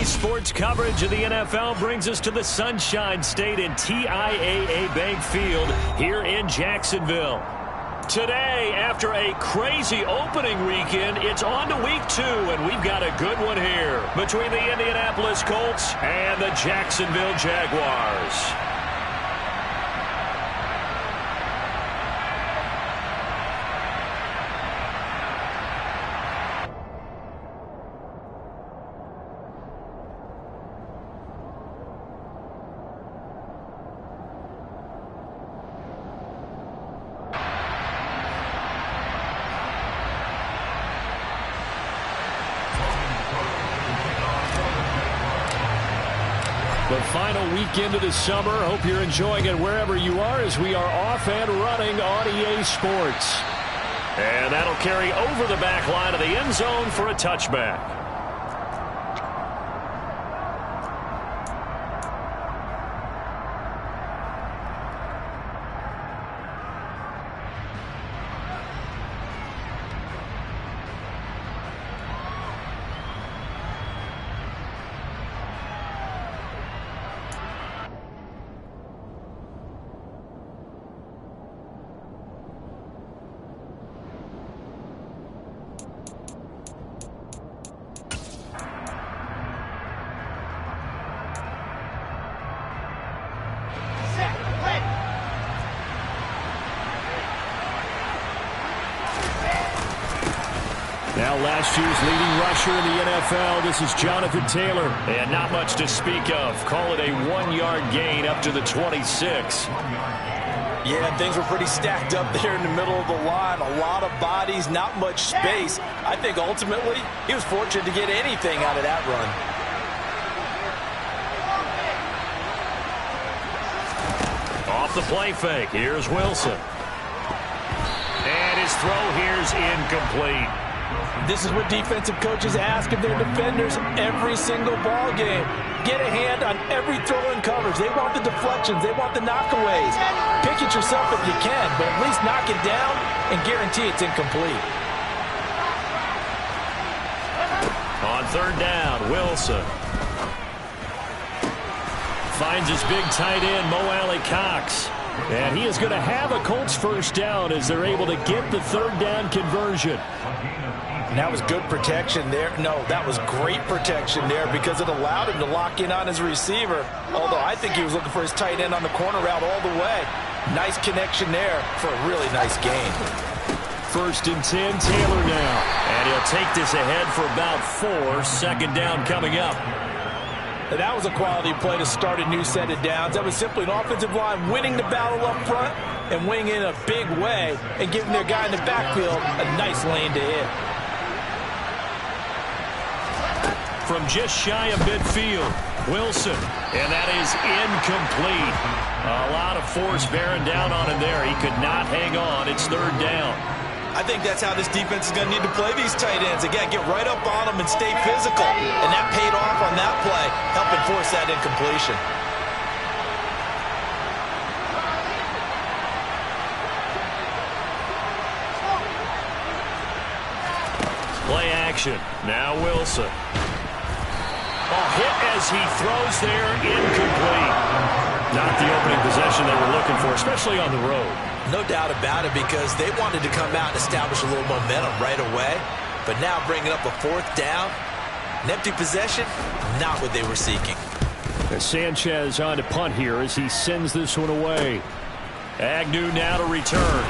Sports coverage of the NFL brings us to the Sunshine State and TIAA Bank Field here in Jacksonville. Today, after a crazy opening weekend, it's on to week 2, and we've got a good one here between the Indianapolis Colts and the Jacksonville Jaguars. The final weekend of the summer. Hope you're enjoying it wherever you are as we are off and running on EA Sports. And that'll carry over the back line of the end zone for a touchback. Now last year's leading rusher in the NFL, this is Jonathan Taylor. And not much to speak of. Call it a 1-yard gain up to the 26. Yeah, things were pretty stacked up there in the middle of the line. A lot of bodies, not much space. I think ultimately he was fortunate to get anything out of that run. Off the play fake, here's Wilson. And his throw here's incomplete. This is what defensive coaches ask of their defenders every single ball game. Get a hand on every throw in coverage. They want the deflections. They want the knockaways. Pick it yourself if you can, but at least knock it down and guarantee it's incomplete. On third down, Wilson. Finds his big tight end, Mo Alley-Cox. And he is going to have a Colts first down as they're able to get the third down conversion. And that was good protection there. No, that was great protection there because it allowed him to lock in on his receiver. Although I think he was looking for his tight end on the corner route all the way. Nice connection there for a really nice gain. First and 10, Taylor now. And he'll take this ahead for about 4. Second down coming up. And that was a quality play to start a new set of downs. That was simply an offensive line winning the battle up front and winning in a big way and giving their guy in the backfield a nice lane to hit. From just shy of midfield, Wilson. And that is incomplete. A lot of force bearing down on him there. He could not hang on. It's third down. I think that's how this defense is going to need to play these tight ends. They got to get right up on them and stay physical. And that paid off on that play, helping force that incompletion. Play action. Now Wilson. Hit as he throws there, incomplete. Not the opening possession they were looking for, especially on the road. No doubt about it, because they wanted to come out and establish a little momentum right away. But now bringing up a fourth down, an empty possession, not what they were seeking. Sanchez on to punt here as he sends this one away. Agnew now to return.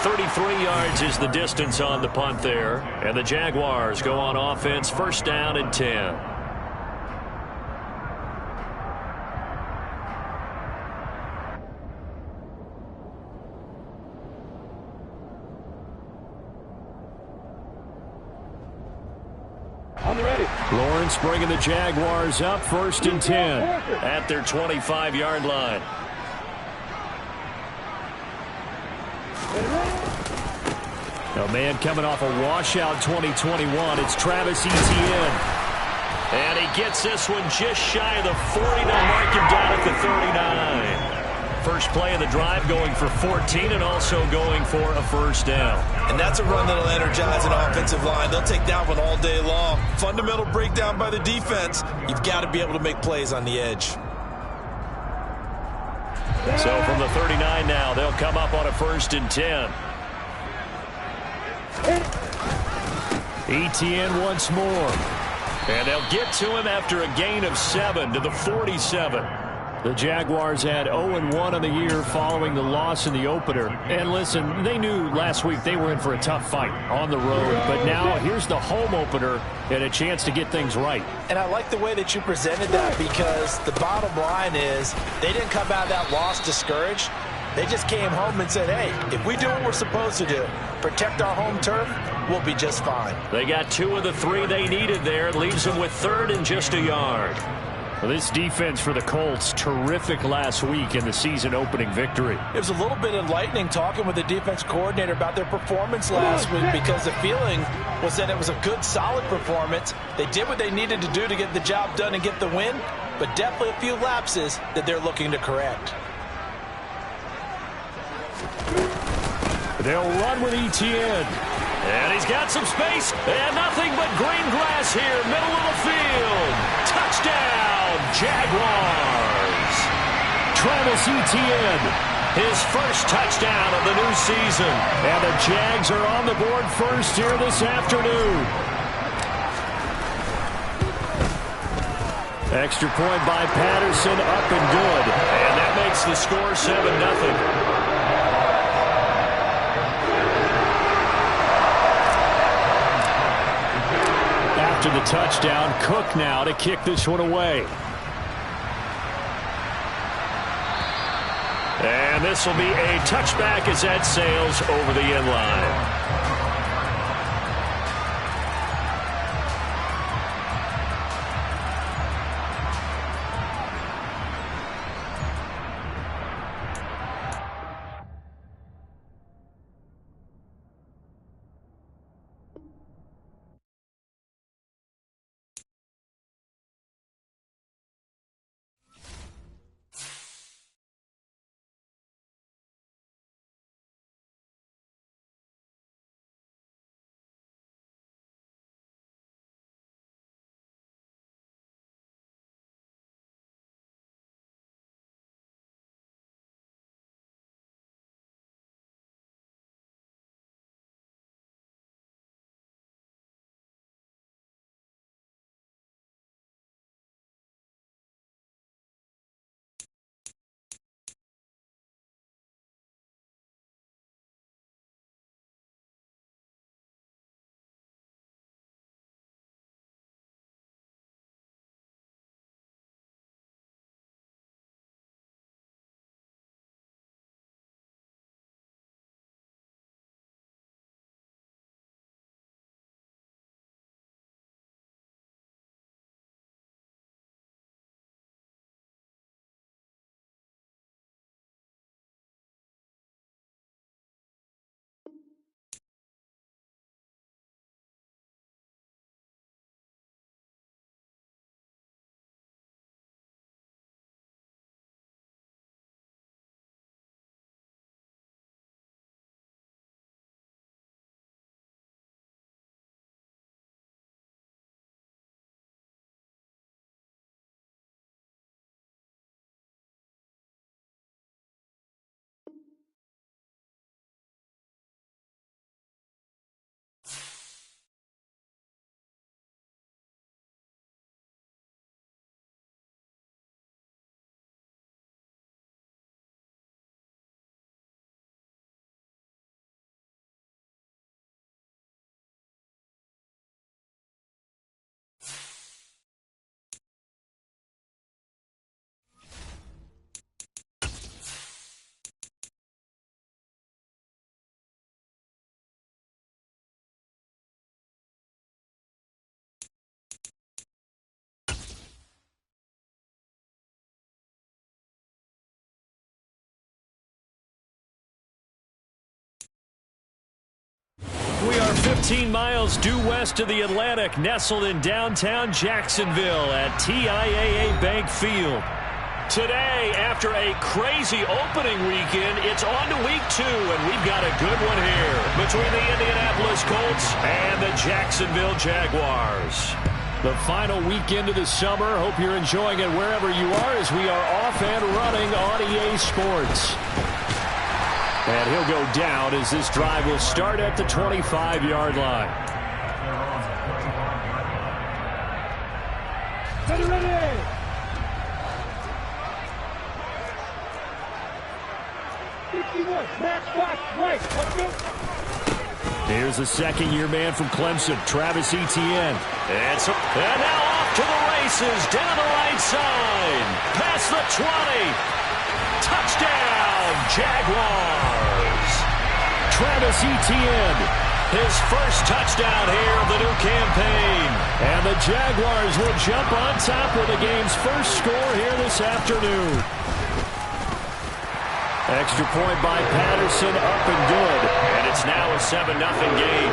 33 yards is the distance on the punt there. And the Jaguars go on offense, first down and 10. Lawrence bringing the Jaguars up, first and 10 at their 25-yard line. A man coming off a washout 2021. It's Travis Etienne. And he gets this one just shy of the 40. They'll mark him down at the 39. First play of the drive going for 14 and also going for a first down. And that's a run that'll energize an offensive line. They'll take that one all day long. Fundamental breakdown by the defense. You've got to be able to make plays on the edge. So from the 39 now, they'll come up on a 1st and 10. Etienne once more. And they'll get to him after a gain of 7 to the 47. The Jaguars had 0-1 on the year following the loss in the opener. And listen, they knew last week they were in for a tough fight on the road. But now here's the home opener and a chance to get things right. And I like the way that you presented that, because the bottom line is they didn't come out of that loss discouraged. They just came home and said, hey, if we do what we're supposed to do, protect our home turf, we'll be just fine. They got 2 of the 3 they needed there. It leaves them with 3rd and just a yard. Well, this defense for the Colts, terrific last week in the season opening victory. It was a little bit enlightening talking with the defense coordinator about their performance last week, because the feeling was that it was a good, solid performance. They did what they needed to do to get the job done and get the win, but definitely a few lapses that they're looking to correct. They'll run with Etienne. And he's got some space. And nothing but green grass here, middle of the field. Touchdown, Jaguars. Travis Etienne, his first touchdown of the new season. And the Jags are on the board first here this afternoon. Extra point by Patterson, up and good. And that makes the score 7-0. After the touchdown, Cook now to kick this one away. And this will be a touchback as that sails over the end line. We are 15 miles due west of the Atlantic, nestled in downtown Jacksonville at TIAA Bank Field. Today, after a crazy opening weekend, it's on to week 2, and we've got a good one here between the Indianapolis Colts and the Jacksonville Jaguars. The final weekend of the summer. Hope you're enjoying it wherever you are as we are off and running on EA Sports. And he'll go down as this drive will start at the 25-yard line. Ready. Here's the second-year man from Clemson, Travis Etienne. And now off to the races, down the right side. Past the 20. Touchdown, Jaguars. Travis Etienne, his first touchdown here of the new campaign. And the Jaguars will jump on top with the game's first score here this afternoon. Extra point by Patterson, up and good. And it's now a 7-0 game.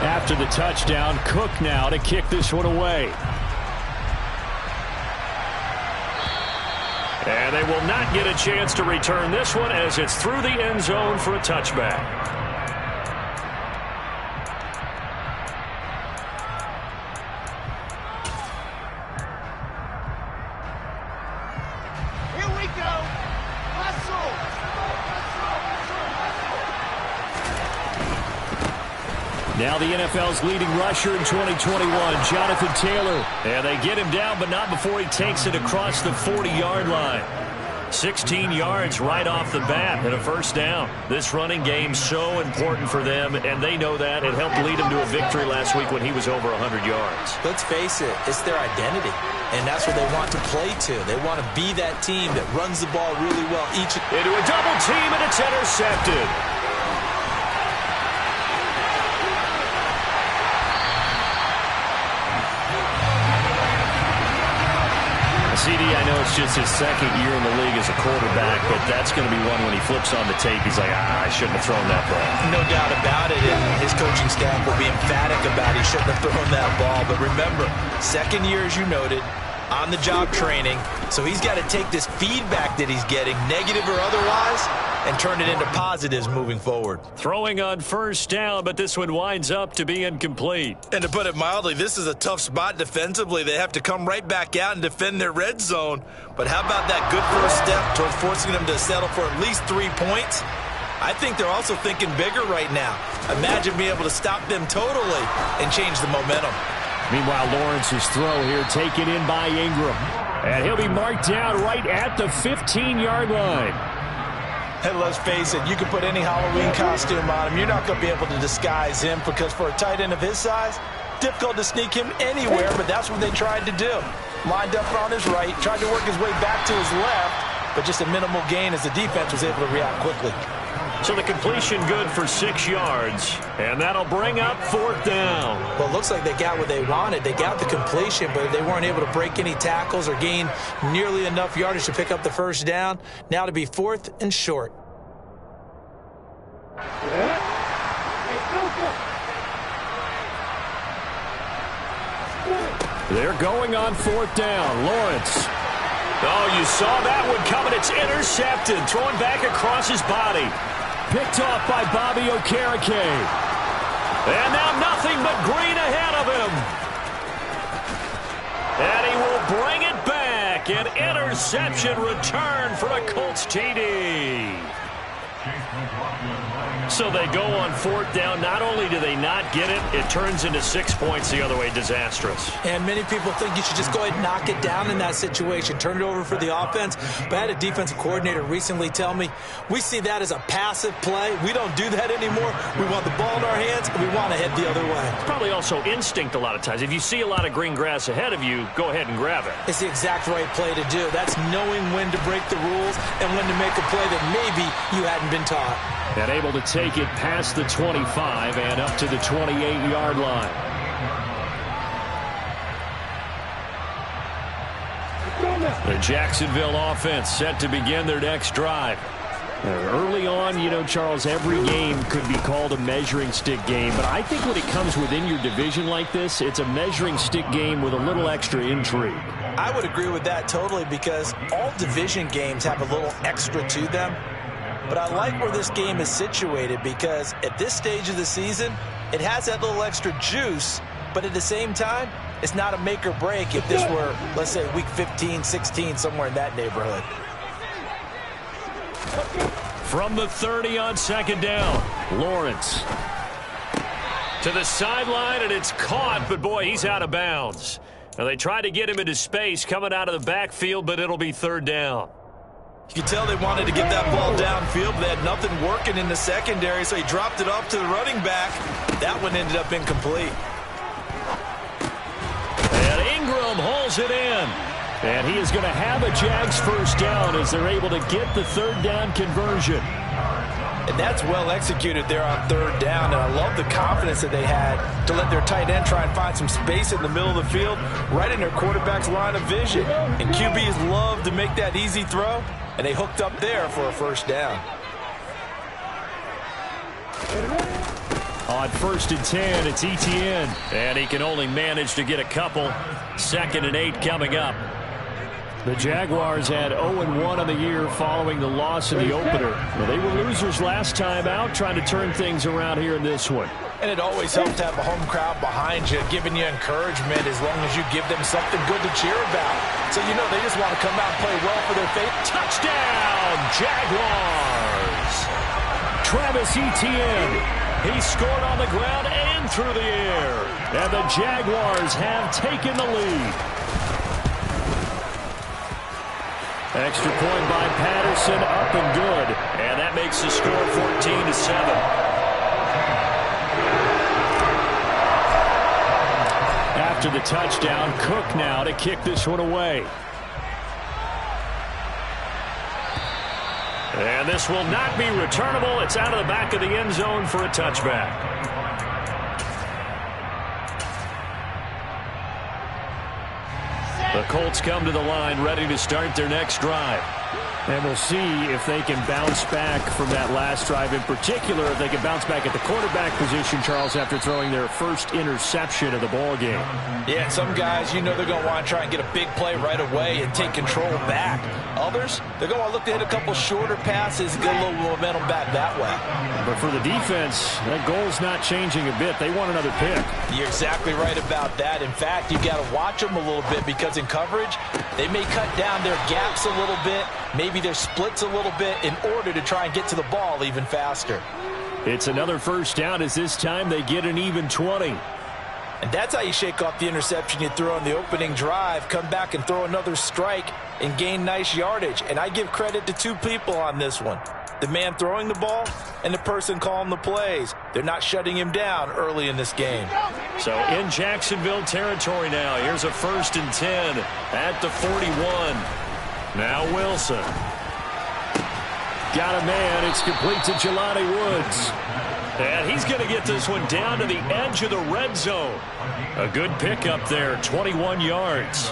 After the touchdown, Cook now to kick this one away. And they will not get a chance to return this one as it's through the end zone for a touchback. Now the NFL's leading rusher in 2021, Jonathan Taylor. And they get him down, but not before he takes it across the 40-yard line. 16 yards right off the bat and a first down. This running game so important for them, and they know that. It helped lead them to a victory last week when he was over 100 yards. Let's face it, it's their identity, and that's what they want to play to. They want to be that team that runs the ball really well. Into a double team, and it's intercepted. CD, I know it's just his second year in the league as a quarterback, but that's going to be one when he flips on the tape. He's like, I shouldn't have thrown that ball. No doubt about it, and his coaching staff will be emphatic about he shouldn't have thrown that ball. But remember, second year, as you noted, on-the-job training, so he's got to take this feedback that he's getting, negative or otherwise, and turn it into positives moving forward. Throwing on first down, but this one winds up to be incomplete. And to put it mildly, this is a tough spot defensively. They have to come right back out and defend their red zone. But how about that good first step towards forcing them to settle for at least 3 points? I think they're also thinking bigger right now. Imagine being able to stop them totally and change the momentum. Meanwhile, Lawrence's throw here taken in by Ingram. And he'll be marked down right at the 15-yard line. And let's face it, you can put any Halloween costume on him. You're not going to be able to disguise him because for a tight end of his size, difficult to sneak him anywhere, but that's what they tried to do. Lined up on his right, tried to work his way back to his left, but just a minimal gain as the defense was able to react quickly. So the completion good for 6 yards, and that'll bring up 4th down. Well, it looks like they got what they wanted. They got the completion, but they weren't able to break any tackles or gain nearly enough yardage to pick up the first down. Now to be 4th and short. They're going on 4th down. Lawrence. Oh, you saw that one coming. It's intercepted. Throwing back across his body. Picked off by Bobby Okereke. And now nothing but green ahead of him. And he will bring it back. An interception return for a Colts TD. So they go on 4th down. Not only do they not get it, it turns into 6 points the other way. Disastrous. And many people think you should just go ahead and knock it down in that situation. Turn it over for the offense. But I had a defensive coordinator recently tell me, we see that as a passive play. We don't do that anymore. We want the ball in our hands, and we want to head the other way. It's probably also instinct a lot of times. If you see a lot of green grass ahead of you, go ahead and grab it. It's the exact right play to do. That's knowing when to break the rules and when to make a play that maybe you hadn't been taught. And able to take it past the 25 and up to the 28-yard line. The Jacksonville offense set to begin their next drive. Early on, you know, Charles, every game could be called a measuring stick game. But I think when it comes within your division like this, it's a measuring stick game with a little extra intrigue. I would agree with that totally, because all division games have a little extra to them. But I like where this game is situated, because at this stage of the season, it has that little extra juice. But at the same time, it's not a make or break if this were, let's say, week 15, 16, somewhere in that neighborhood. From the 30 on second down, Lawrence to the sideline, and it's caught, but boy, he's out of bounds. Now they tried to get him into space coming out of the backfield, but it'll be third down. You can tell they wanted to get that ball downfield, but they had nothing working in the secondary, so he dropped it off to the running back. That one ended up incomplete. And Ingram hauls it in. And he is going to have a Jags first down as they're able to get the third down conversion. And that's well executed there on third down. And I love the confidence that they had to let their tight end try and find some space in the middle of the field, right in their quarterback's line of vision. And QBs love to make that easy throw, and they hooked up there for a first down. On 1st and 10, it's Etienne. And he can only manage to get a couple. 2nd and 8 coming up. The Jaguars had 0-1 on the year following the loss in the opener. Well, they were losers last time out, trying to turn things around here in this one. And it always helps to have a home crowd behind you, giving you encouragement as long as you give them something good to cheer about. So, you know, they just want to come out and play well for their faith. Touchdown, Jaguars! Travis Etienne. He scored on the ground and through the air. And the Jaguars have taken the lead. Extra point by Patterson, up and good. And that makes the score 14-7. After the touchdown, Cook now to kick this one away. And this will not be returnable. It's out of the back of the end zone for a touchback. The Colts come to the line ready to start their next drive. And we'll see if they can bounce back from that last drive. In particular, if they can bounce back at the quarterback position, Charles, after throwing their first interception of the ball game. Yeah, and some guys, you know, they're going to want to try and get a big play right away and take control back. Others, they're going to look to hit a couple shorter passes and get a little momentum back that way. But for the defense, that goal's not changing a bit. They want another pick. You're exactly right about that. In fact, you got to watch them a little bit, because in coverage, they may cut down their gaps a little bit, maybe their splits a little bit, in order to try and get to the ball even faster. It's another first down, as this time they get an even 20. And that's how you shake off the interception you threw on the opening drive, come back and throw another strike and gain nice yardage. And I give credit to two people on this one: the man throwing the ball and the person calling the plays. They're not shutting him down early in this game. So in Jacksonville territory now, here's a 1st and 10 at the 41. Now Wilson. Got a man. It's complete to Jelani Woods. And he's going to get this one down to the edge of the red zone. A good pickup there, 21 yards.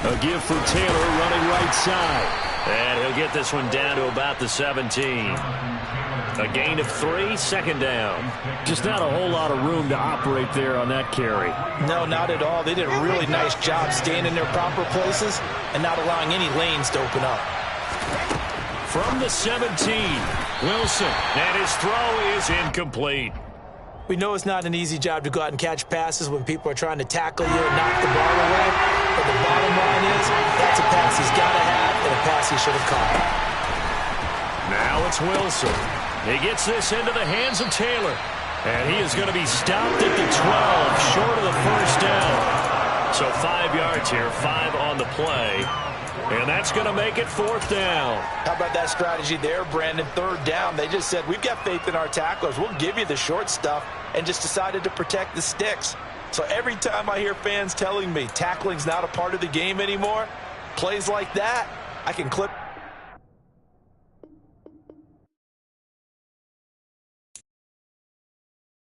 A give for Taylor running right side. And he'll get this one down to about the 17. A gain of 3, 2nd down. Just not a whole lot of room to operate there on that carry. No, not at all. They did a really nice job staying in their proper places and not allowing any lanes to open up. From the 17, Wilson, and his throw is incomplete. We know it's not an easy job to go out and catch passes when people are trying to tackle you and knock the ball away. But the bottom line is, that's a pass he's got to have and a pass he should have caught. Now it's Wilson. He gets this into the hands of Taylor. And he is going to be stopped at the 12, short of the first down. So 5 yards here, 5 on the play. And that's going to make it 4th down. How about that strategy there, Brandon? 3rd down. They just said, we've got faith in our tacklers. We'll give you the short stuff, and just decided to protect the sticks. So every time I hear fans telling me tackling's not a part of the game anymore, plays like that, I can clip